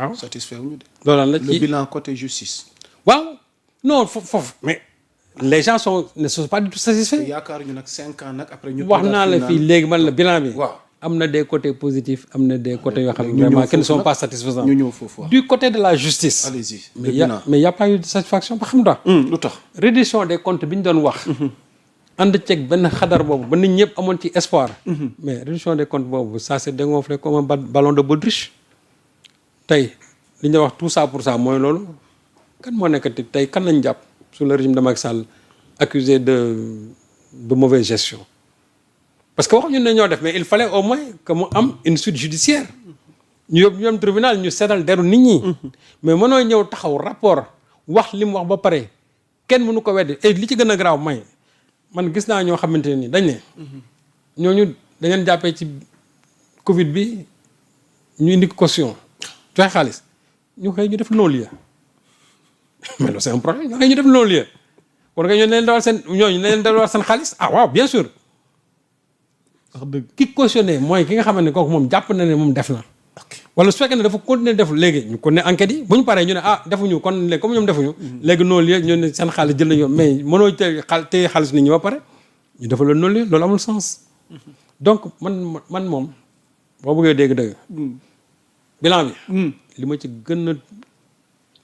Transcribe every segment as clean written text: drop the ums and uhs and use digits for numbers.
waaw satisfaire ñu de. loolu la le bilan côté justice. waaw non foofu mais les gens ne sont pas du tout satisfaits. yaakaar ñu nag 5 ans nag après. ñu wax naa la fii léegi man la bilan bi. waaw am na des côtés positifs am na des côtés yoo xam ne vraiment qui ne sont pas satisfaisants. ñu ñëw foofu du côté de la justice. allez-y mais y a pas eu de satisfaction ba xam nga. lu tax reddition des comptes bi ñu doon wax. ànd ceeg benn xadar boobu ba nit ñëpp amoon ci espoir. mais reddition des comptes boobu ça s'est dégonflé comme un ballon de baudruche. tey li ñu wax tout ça pour ça mooy loolu kan moo nekk tey kan lañ jàpp sous le régime de Macky Sall accusé de mauvaise gestion. parce que wax ñu ne ñoo def mais il fallait au moins que mu am une suite judiciaire ñu yóbbu ñoom tribunal ñu seetal deru nit ñi. mais mënoo ñëw taxaw rapport wax li mu wax ba pare kenn mënu ko weddi et li ci gën a garaaw may man gis naa ñoo xamante ne ni dañ ne. ñooñu dañ leen jàppee ci Covid bi ñu indi caution joxe xaalis ñu xëy ñu def non-lieu mais loolu c'est un problème ñu xëy ñu def non-lieu war nga ñu leen dawal seen ñooñu leen dawal seen xaalis ah waaw bien sûr. wax dëgg ki cautionné mooy ki nga xamante ne kooku moom jàpp na ne moom def na. wala su fekkee ne dafa continuer def léegi ñu continuer enquête yi bu ñu paree ñu ne ah defuñu kon léegi comme ñoom defuñu. léegi non-lieu ñu ne seen xaalis jël nañu mais mënoo téye xaalis nit ñi ba pare ñu defal la non-lieu loolu amul sens. donc man moom boo bëggee dégg-dëgg. bilan bi. li ma ci gën a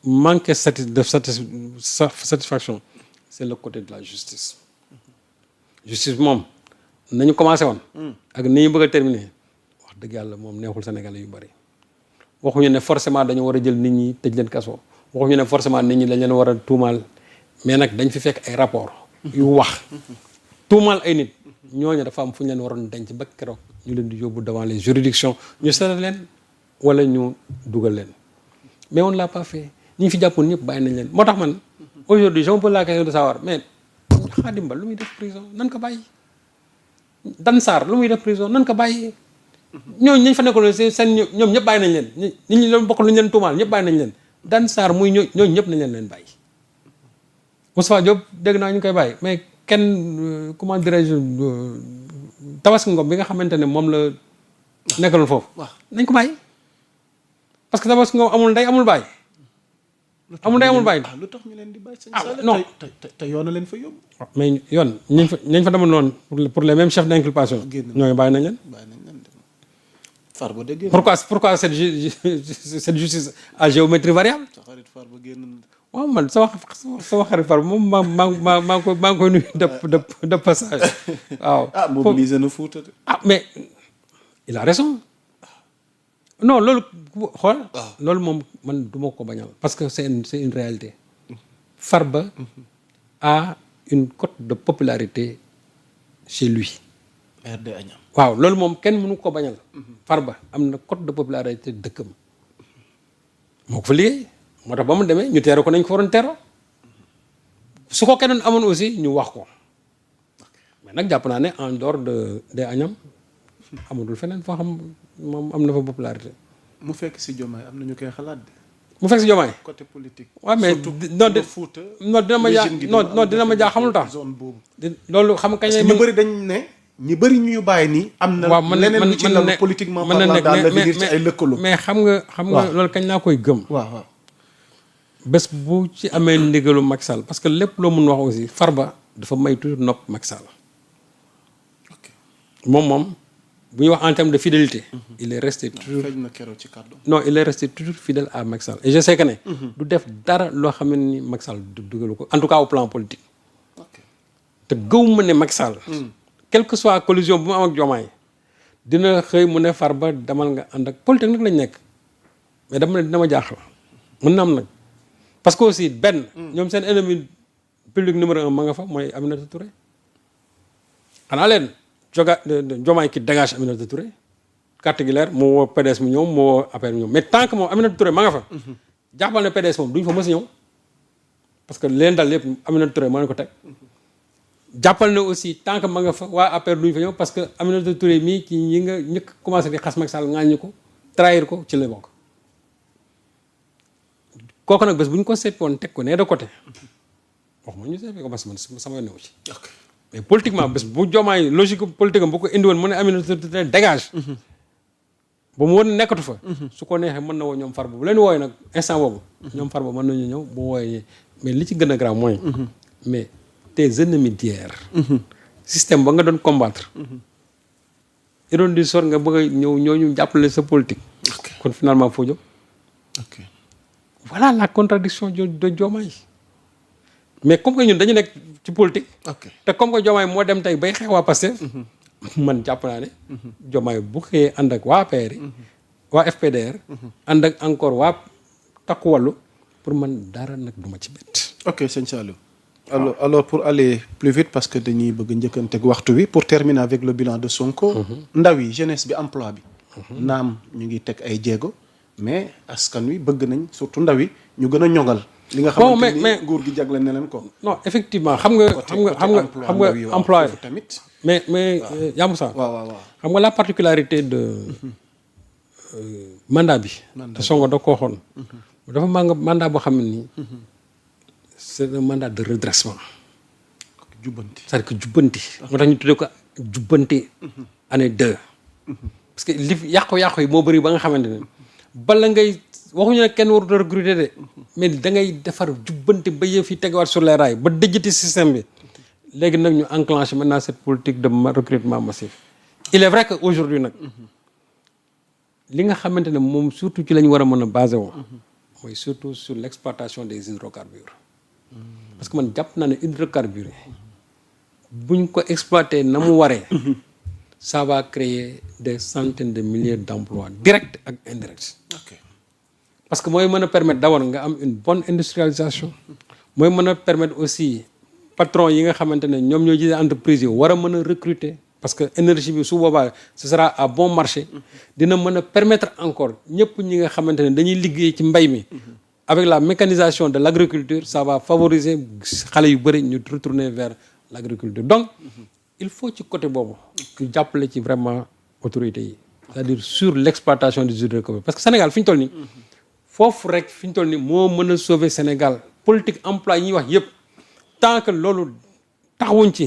manqué satisfaction c'est le côté de la justice. justice moom nañu commencé woon. ak ni ñu bëgg a terminer wax dëgg yàlla moom neexul Sénégalais yu bari. waxuñu ne forcément dañu war a jël nit ñi tëj leen kaso waxuñu ne forcément nit ñi dañ leen war a tuumaal mais nag dañ fi fekk ay rapport yu wax tuumaal ay nit ñooñu dafa am fu ñu leen waroon denc ba keroog ñu leen di yóbbu devant les juridictions ñu seetal leen wala ñu dugal leen mais on l'a pas fait ñi fi jàppoon ñëpp bàyyi nañ leen moo tax man aujourd'hui je me pose la question de savoir mais Khadim Ba lu muy def prison nan ko bàyyi Dan Sarr lu muy def prison nan ko bàyyi ñooñu nañ fa nekkoon seen ñoom ñëpp bàyyi nañ leen nit ñi doon bokk lu ñu leen tuumaal ñëpp bàyyi nañ leen Dan Sarr muy ñooñu ñëpp nañ leen bàyyi Moustapha Diop dégg naa ñu koy bàyyi mais kenn comment dirais-je Tabaski Ngom bi nga xamante ne moom la nekkaloon foofu nañ ko bàyyi parce que Tabaski Ngom amul ndey amul bàyyi amul ndey amul bàyyi lu tax ñu leen di bàyyi non te yoon na leen fa yóbbu mais yoon ñañ fa demoon noonu pour les mêmes chefs d'inculpation ñooñu bàyyi nañ leen Farba dégg pourquoi cette justice à géométrie variable. sa xarit Farba génn. waaw man sama xarit Farba moom maa ngi koy nuyu de passage waaw. mobilisé na Fouta de. mais il a raison non loolu xool. loolu moom man du ma ko bañal parce que c'est une réalité. Farba a une cote de popularité chez lui. RD Agnam. waaw loolu moom kenn mënu ko bañal. Farba am na cote de popularité dëkkam. moo ko fa liggéey moo tax ba mu demee ñu teero ko nañ ko waroon teero su ko keneen amoon aussi ñu wax ko mais nag jàpp naa ne en dehors de Agnam amatul feneen foo xam moom am na fa popularité. mu fekk si Diomaye am na ñu koy xalaat de. mu fekk si Diomaye. côté politique. waaw mais non dina ma jaa non dina ma jaa xamul tax. zone boobu. loolu xam kañ lay ñu bëri dañ ne. ñi bëri ñu bàyyi nii. am na leneen lu ci la politiquement parlant dans l'avenir ci ay lëkkaloo. mais xam nga loolu kañ laa koy gëm. waaw bés bu ci amee ndigalu Macky Sall parce que lépp loo mun wax aussi Farba dafa may toujours nopp Macky Sall. moom bu ñuy wax en termes de fidélité. il est resté toujours feeñ na keroog ci kàddu. non il est resté toujours fidèle à Macky Sall et je sais que ne. du def dara loo xam ne ni Macky Sall dugalu ko en tout cas au plan politique. te gëw ma ne Macky Sall. quelle que soit collision bu mu am ak Diomaye dina xëy mu ne Farba demal nga ànd ak politique nag lañ nekk mais dama ne dina ma jaaxal mën na am nag parce que aussi benn. ñoom seen ennemi public numéro 1 ma nga fa mooy Aminata Touré xanaa leen Diomaye ki dégage Aminata Touré carte gi leer mu woo PDS mu ñëw mu woo APR mu ñëw mais tant que moom Aminata Touré ma nga fa. jàppal ne PDS moom duñ fa mës a ñëw parce que leen dal yëpp Aminata Touré moo leen ko teg. jàppal na aussi tant que ma nga fa waa APR duñ fa ñëw parce que Aminata Touré mii ci ñi nga ñëkk commencé di xas Macky Sall ŋaaññu ko trahir ko ci la bokk kooku nag bés bu ñu ko seppoon teg ko nee de côté wax ma ñu seppee ko parce que man sama yoon newu ci mais politiquement bés bu Diomaye logique politique am bu ko indiwoon mu ne Aminata Touré dégage ba mu woon nekkatu fa. su ko neexee mën na woo ñoom Farba bu leen wooyee nag instant boobu. ñoom Farba mën nañu ñëw bu wooyee mais li ci gën a grave mooy. mais tes ennemis d'hier. système ba nga doon combattre. ironie du sort nga bëgg a ñëw ñooñu jàppale sa politique. kon finalement foo jóg. voilà la contradiction de Diomaye. mais comme que ñun dañu nekk ci politique. te comme que Diomaye moo dem tey bay xeex waa Pastef. man jàpp naa ne. Diomaye bu xëyee ànd ak waa APR yi. waa FPDR. ànd ak encore waa Takku Wallu pour man dara nag du ma ci bett. ok sëñ Saliou. alors pour aller plus vite parce que dañuy bëgg njëkkanteeg waxtu bi pour terminer avec le bilan de Sonko. ndaw yi jeunesse bi emploi bi. naam ñu ngi teg ay jéego. mais askan wi bëgg nañ surtout ndaw yi ñu gën a ñoŋal. li nga xamante ni nguur gi jagle na leen ko. non effectivement xam nga emploi tamit. mais Yaa Moussa. waaw xam nga la particularité de mandat bi. te Sonko da ko waxoon. dafa mandat boo xam ne nii. c'est un mandat de redressement. jubbanti c'est-à-dire que jubbanti. moo tax ñu tuddee ko jubbanti année 2. parce que li yàqu-yàqu yi moo bëri ba nga xamante ne bala ngay waxuñu ne kenn warut a recruter de mais da ngay defar jubbanti ba yëf yi tegewaat sur les rails ba dëjjati système bi léegi nag ñu enclenché maintenant cette politique de recrutement massif. il est vrai que aujourd'hui nag li nga xamante ne moom surtout ci la ñu war a mën a basé woo mooy surtout sur l'exploitation des hydrocarbures. parce que man jàpp naa ne hydrocarbures buñ ko exploiter na mu waree. ça va créer des centaines de milliers d'emplois directs ak indirects. parce que mooy mën a permettre d'abord nga am une bonne industrialisation. mooy mën a permettre aussi patron yi nga xamante ne ñoom ñoo jiite entreprise yi war a mën a recruter. parce que énergie bi su boobaa ce sera à bon marché. dina mën a permettre encore ñëpp ñi nga xamante ne dañuy liggéey ci mbay mi. avec la mécanisation de l'agriculture ça va favoriser xale yu bëri ñu retourner vers l'agriculture donc. il faut ci côté boobu ñu jàppale ci vraiment autorités yi c'est-à-dire sur l'exploitation des hydrocarbures parce que Sénégal fi ñu toll nii foofu rek fi ñu toll nii moo mën a sauver Sénégal politique emploi yi ñuy wax yëpp tant que loolu taxawuñ ci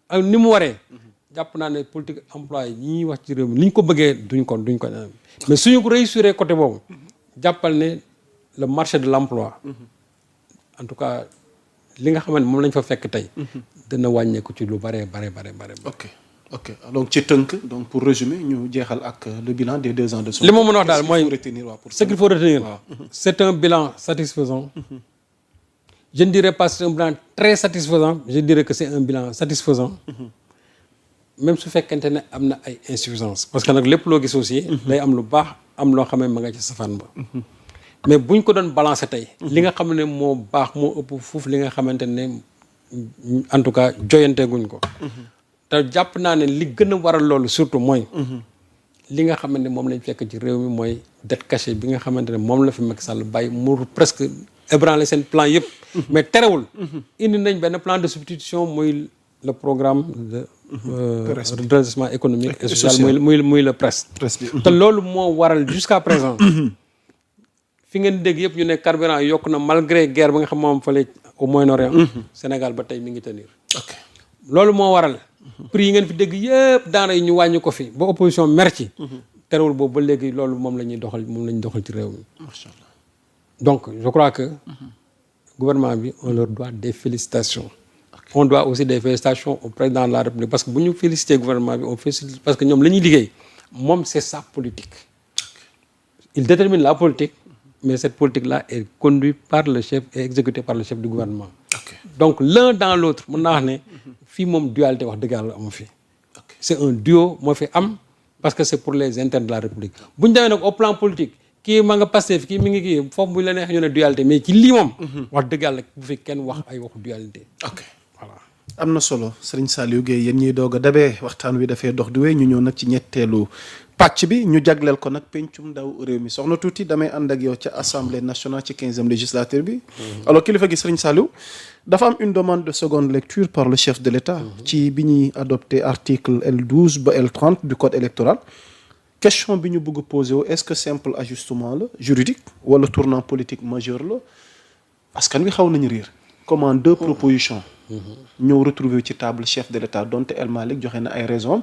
ak ni mu waree jàpp naa ne politique emploi yi ñuy wax ci réew mi ni ñu ko bëggee duñ ko mais suñu ko réussir côté boobu jàppal ne le marché de l'emploi en tout cas li nga xamante moom lañ fa fekk tey dina wàññeeku ci lu bare. ok donc ci tënk donc pour résumer ñu jeexal ak le bilan des 2 ans de Sonko. li ma mën a wax daal mooy ce qu'il faut retenir c'est un bilan satisfaisant. je ne dirais pas c'est un bilan très satisfaisant je dirais que c'est un bilan satisfaisant. même su fekkente ne am na ay insuffisances parce que nag lépp loo gis aussi day am lu baax am loo xam ne ma nga ci safaan ba. mais buñ ko doon balancer tey. li nga xam ne moo baax moo ëpp foofu li nga xamante ne en tout cas joyanteeguñ ko. te jàpp naa ne li gën a waral loolu surtout mooy. li nga xamante ne moom lañ fekk ci réew mi mooy dette cachée bi nga xamante ne moom la fi Macky Sall bàyyi mu presque ébranler seen plan yëpp. mais terewul. indi nañ benn plan de substitution muy le programme de. redressement économique et social muy le PRES. te loolu moo waral jusqu'à présent. fi ngeen dégg yëpp ñu ne carburant yokk na malgré guerre bi nga xam moom fële au Moyen-Orient. Sénégal ba tey mi ngi tenir. loolu moo waral. prix yi ngeen fi dégg yëpp daana yi ñu wàññi ko fi ba opposition mer ci. terewul boobu ba léegi loolu moom la ñuy doxal ci réew mi. Macha Allah. donc je crois que. gouvernement bi on leur doit des félicitations. on doit aussi des félicitations au président de la République parce que bu ñu féliciter gouvernement bi on félicite parce que ñoom la ñuy liggéey moom c'est sa politique. il détermine la politique. mais cette politique-là est conduite par le chef et exécutée par le chef du gouvernement. donc l'un dans l'autre mën naa wax ne fii moom dualité wax dëgg yàlla amu fi. c'est un duo moo fi am parce que c'est pour les intérêts de la République bu ñu demee nag au plan politique kii ma nga Pastef kii mi ngi kii foofu bu la neex ñu ne dualité mais ci lii moom. wax dëgg yàlla bu fi kenn wax ay waxu dualité. voilà. am na solo Serigne Saliou Gueye yéen ñiy doog a dabee waxtaan wi dafay dox du wéy ñu ñëw nag ci ñetteelu pàcc bi ñu jagleel ko nag pencum ndaw réew mi soxna tuuti damay ànd ak yow ca assemblée nationale ci 15e législature bi. alors kilifa gi Serigne Saliou dafa am une demande de seconde lecture par le chef de l'État. ci bi ñuy adopté article L12 ba L30 du code électoral. question bi ñu bëgg poser wu est-ce que simple ajustement la juridique wala tournant politique majeur la askan wi xaw nañu riir. comment 2 propositions. ñëw retrouver ci table chef de l'État donte El Malick joxe na ay raisons